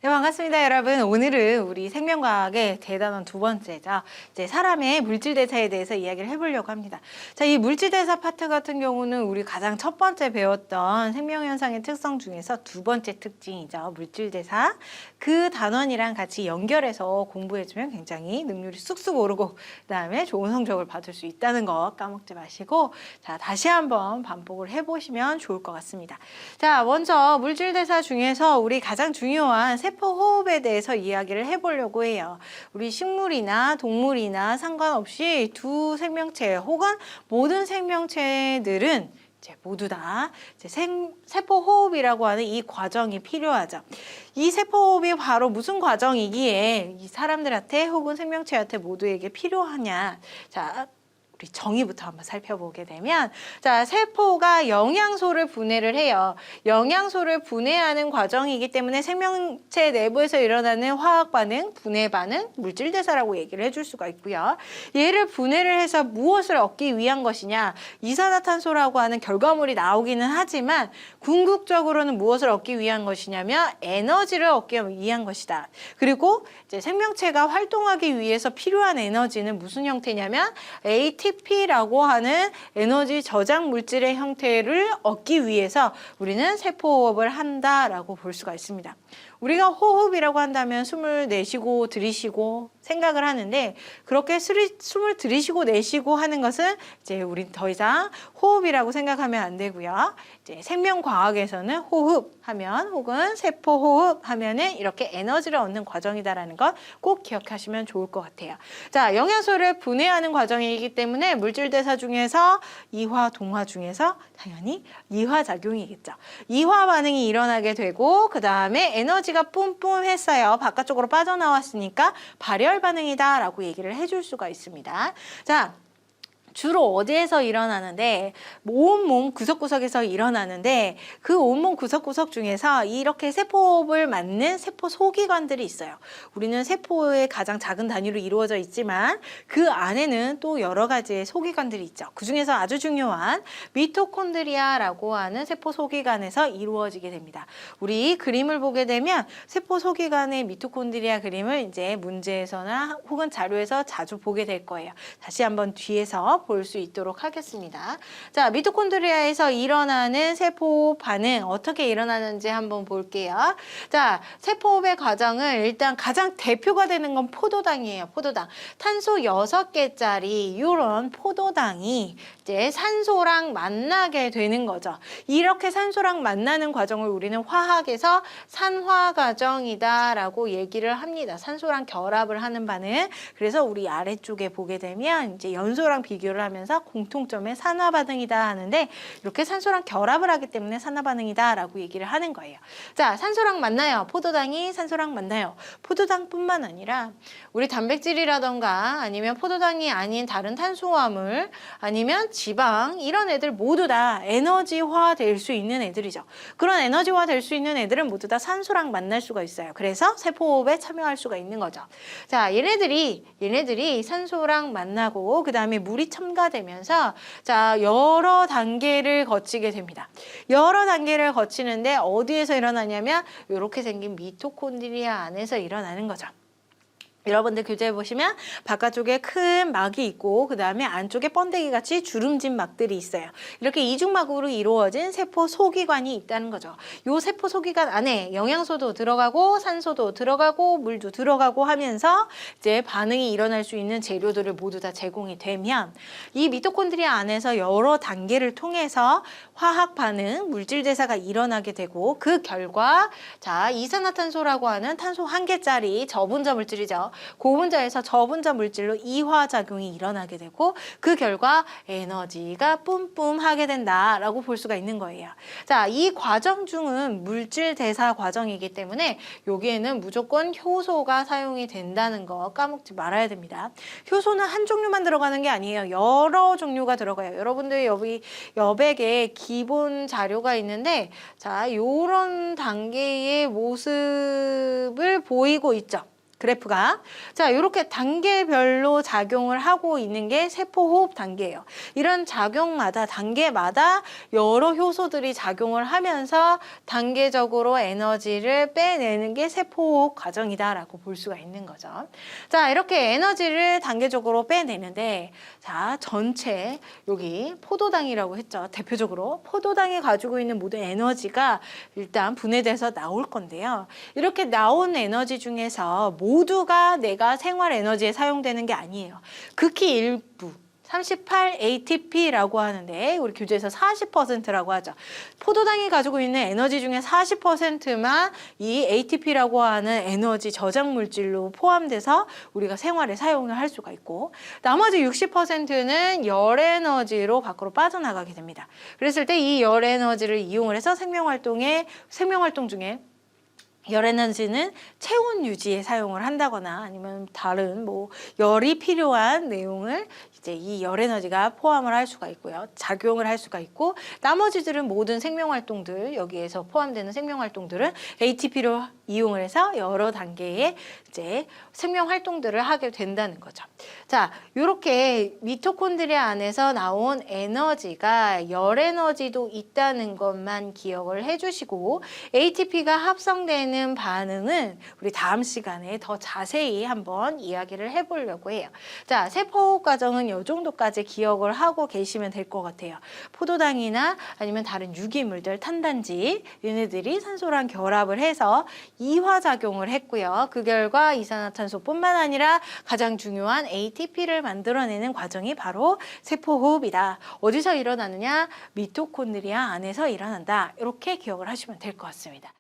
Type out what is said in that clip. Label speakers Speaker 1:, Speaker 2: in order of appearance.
Speaker 1: 네, 반갑습니다, 여러분. 오늘은 우리 생명과학의 대단원 두 번째죠. 이제 사람의 물질대사에 대해서 이야기를 해보려고 합니다. 자, 이 물질대사 파트 같은 경우는 우리 가장 첫 번째 배웠던 생명현상의 특성 중에서 두 번째 특징이죠. 물질대사. 그 단원이랑 같이 연결해서 공부해주면 굉장히 능률이 쑥쑥 오르고 그다음에 좋은 성적을 받을 수 있다는 거 까먹지 마시고 자, 다시 한번 반복을 해보시면 좋을 것 같습니다. 자, 먼저 물질대사 중에서 우리 가장 중요한 세포호흡에 대해서 이야기를 해보려고 해요. 우리 식물이나 동물이나 상관없이 두 생명체 혹은 모든 생명체들은 모두 다 세포호흡이라고 하는 이 과정이 필요하죠. 이 세포호흡이 바로 무슨 과정이기에 이 사람들한테 혹은 생명체한테 모두에게 필요하냐. 자, 우리 정의부터 한번 살펴보게 되면 자, 세포가 영양소를 분해를 해요. 영양소를 분해하는 과정이기 때문에 생명체 내부에서 일어나는 화학 반응, 분해 반응, 물질 대사라고 얘기를 해줄 수가 있고요. 얘를 분해를 해서 무엇을 얻기 위한 것이냐? 이산화탄소라고 하는 결과물이 나오기는 하지만 궁극적으로는 무엇을 얻기 위한 것이냐면 에너지를 얻기 위한 것이다. 그리고 이제 생명체가 활동하기 위해서 필요한 에너지는 무슨 형태냐면 ATP라고 하는 에너지 저장 물질의 형태를 얻기 위해서 우리는 세포호흡을 한다라고 볼 수가 있습니다. 우리가 호흡이라고 한다면 숨을 내쉬고 들이쉬고 생각을 하는데 그렇게 숨을 들이쉬고 내쉬고 하는 것은 이제 우린 더 이상 호흡이라고 생각하면 안 되고요. 이제 생명과학에서는 호흡하면 혹은 세포호흡 하면은 이렇게 에너지를 얻는 과정이다라는 것 꼭 기억하시면 좋을 것 같아요. 자, 영양소를 분해하는 과정이기 때문에 물질대사 중에서 이화, 동화 중에서 당연히 이화작용이겠죠. 이화 반응이 일어나게 되고 그 다음에 에너지가 뿜뿜했어요. 바깥쪽으로 빠져나왔으니까 발열 반응이다 라고 얘기를 해줄 수가 있습니다. 자, 주로 어디에서 일어나는데 온몸 구석구석에서 일어나는데 그 온몸 구석구석 중에서 이렇게 세포호흡을 맡는 세포 소기관들이 있어요. 우리는 세포의 가장 작은 단위로 이루어져 있지만 그 안에는 또 여러 가지의 소기관들이 있죠. 그 중에서 아주 중요한 미토콘드리아라고 하는 세포 소기관에서 이루어지게 됩니다. 우리 그림을 보게 되면 세포 소기관의 미토콘드리아 그림을 이제 문제에서나 혹은 자료에서 자주 보게 될 거예요. 다시 한번 뒤에서 볼 수 있도록 하겠습니다. 자, 미토콘드리아에서 일어나는 세포 반응 어떻게 일어나는지 한번 볼게요. 자, 세포호흡의 과정을 일단 가장 대표가 되는 건 포도당이에요. 포도당. 탄소 6개짜리 이런 포도당이 이제 산소랑 만나게 되는 거죠. 이렇게 산소랑 만나는 과정을 우리는 화학에서 산화 과정이다라고 얘기를 합니다. 산소랑 결합을 하는 반응. 그래서 우리 아래쪽에 보게 되면 이제 연소랑 비교를 하면서 공통점의 산화 반응이다 하는데 이렇게 산소랑 결합을 하기 때문에 산화 반응이다라고 얘기를 하는 거예요. 자, 산소랑 만나요. 포도당이 산소랑 만나요. 포도당뿐만 아니라 우리 단백질이라던가 아니면 포도당이 아닌 다른 탄수화물 아니면 지방 이런 애들 모두 다 에너지화 될 수 있는 애들이죠. 그런 에너지화 될 수 있는 애들은 모두 다 산소랑 만날 수가 있어요. 그래서 세포호흡에 참여할 수가 있는 거죠. 자, 얘네들이 산소랑 만나고 그 다음에 물이 첨가되면서 자, 여러 단계를 거치게 됩니다. 여러 단계를 거치는데 어디에서 일어나냐면 이렇게 생긴 미토콘드리아 안에서 일어나는 거죠. 여러분들 교재에 보시면 바깥쪽에 큰 막이 있고 그 다음에 안쪽에 번데기 같이 주름진 막들이 있어요. 이렇게 이중막으로 이루어진 세포 소기관이 있다는 거죠. 이 세포 소기관 안에 영양소도 들어가고 산소도 들어가고 물도 들어가고 하면서 이제 반응이 일어날 수 있는 재료들을 모두 다 제공이 되면 이 미토콘드리아 안에서 여러 단계를 통해서 화학 반응, 물질 대사가 일어나게 되고 그 결과 자, 이산화탄소라고 하는 탄소 1개짜리 저분자 물질이죠. 고분자에서 저분자 물질로 이화작용이 일어나게 되고 그 결과 에너지가 뿜뿜하게 된다라고 볼 수가 있는 거예요. 자, 이 과정 중은 물질 대사 과정이기 때문에 여기에는 무조건 효소가 사용이 된다는 거 까먹지 말아야 됩니다. 효소는 한 종류만 들어가는 게 아니에요. 여러 종류가 들어가요. 여러분들 여기 여백에 기본 자료가 있는데 자, 요런 단계의 모습을 보이고 있죠. 그래프가. 자, 이렇게 단계별로 작용을 하고 있는 게 세포호흡 단계예요. 이런 작용마다, 단계마다 여러 효소들이 작용을 하면서 단계적으로 에너지를 빼내는 게 세포호흡 과정이다라고 볼 수가 있는 거죠. 자, 이렇게 에너지를 단계적으로 빼내는데, 자, 전체 여기 포도당이라고 했죠. 대표적으로 포도당이 가지고 있는 모든 에너지가 일단 분해돼서 나올 건데요. 이렇게 나온 에너지 중에서 모두가 내가 생활 에너지에 사용되는 게 아니에요. 극히 일부 38 ATP라고 하는데 우리 교재에서 40%라고 하죠. 포도당이 가지고 있는 에너지 중에 40%만 이 ATP라고 하는 에너지 저장 물질로 포함돼서 우리가 생활에 사용을 할 수가 있고, 나머지 60%는 열 에너지로 밖으로 빠져나가게 됩니다. 그랬을 때 이 열 에너지를 이용을 해서 생명활동 중에 열 에너지는 체온 유지에 사용을 한다거나 아니면 다른 열이 필요한 내용을 이제 이 열 에너지가 포함을 할 수가 있고요. 작용을 할 수가 있고, 나머지들은 모든 생명 활동들, 여기에서 포함되는 생명 활동들은 ATP로 이용을 해서 여러 단계의 이제 생명 활동들을 하게 된다는 거죠. 자, 이렇게 미토콘드리아 안에서 나온 에너지가 열 에너지도 있다는 것만 기억을 해주시고, ATP가 합성되는 반응은 우리 다음 시간에 더 자세히 한번 이야기를 해보려고 해요. 자, 세포호흡 과정은 이 정도까지 기억을 하고 계시면 될 것 같아요. 포도당이나 아니면 다른 유기물들, 탄단지, 얘네들이 산소랑 결합을 해서 이화작용을 했고요. 그 결과 이산화탄소뿐만 아니라 가장 중요한 ATP를 만들어내는 과정이 바로 세포호흡이다. 어디서 일어나느냐? 미토콘드리아 안에서 일어난다. 이렇게 기억을 하시면 될 것 같습니다.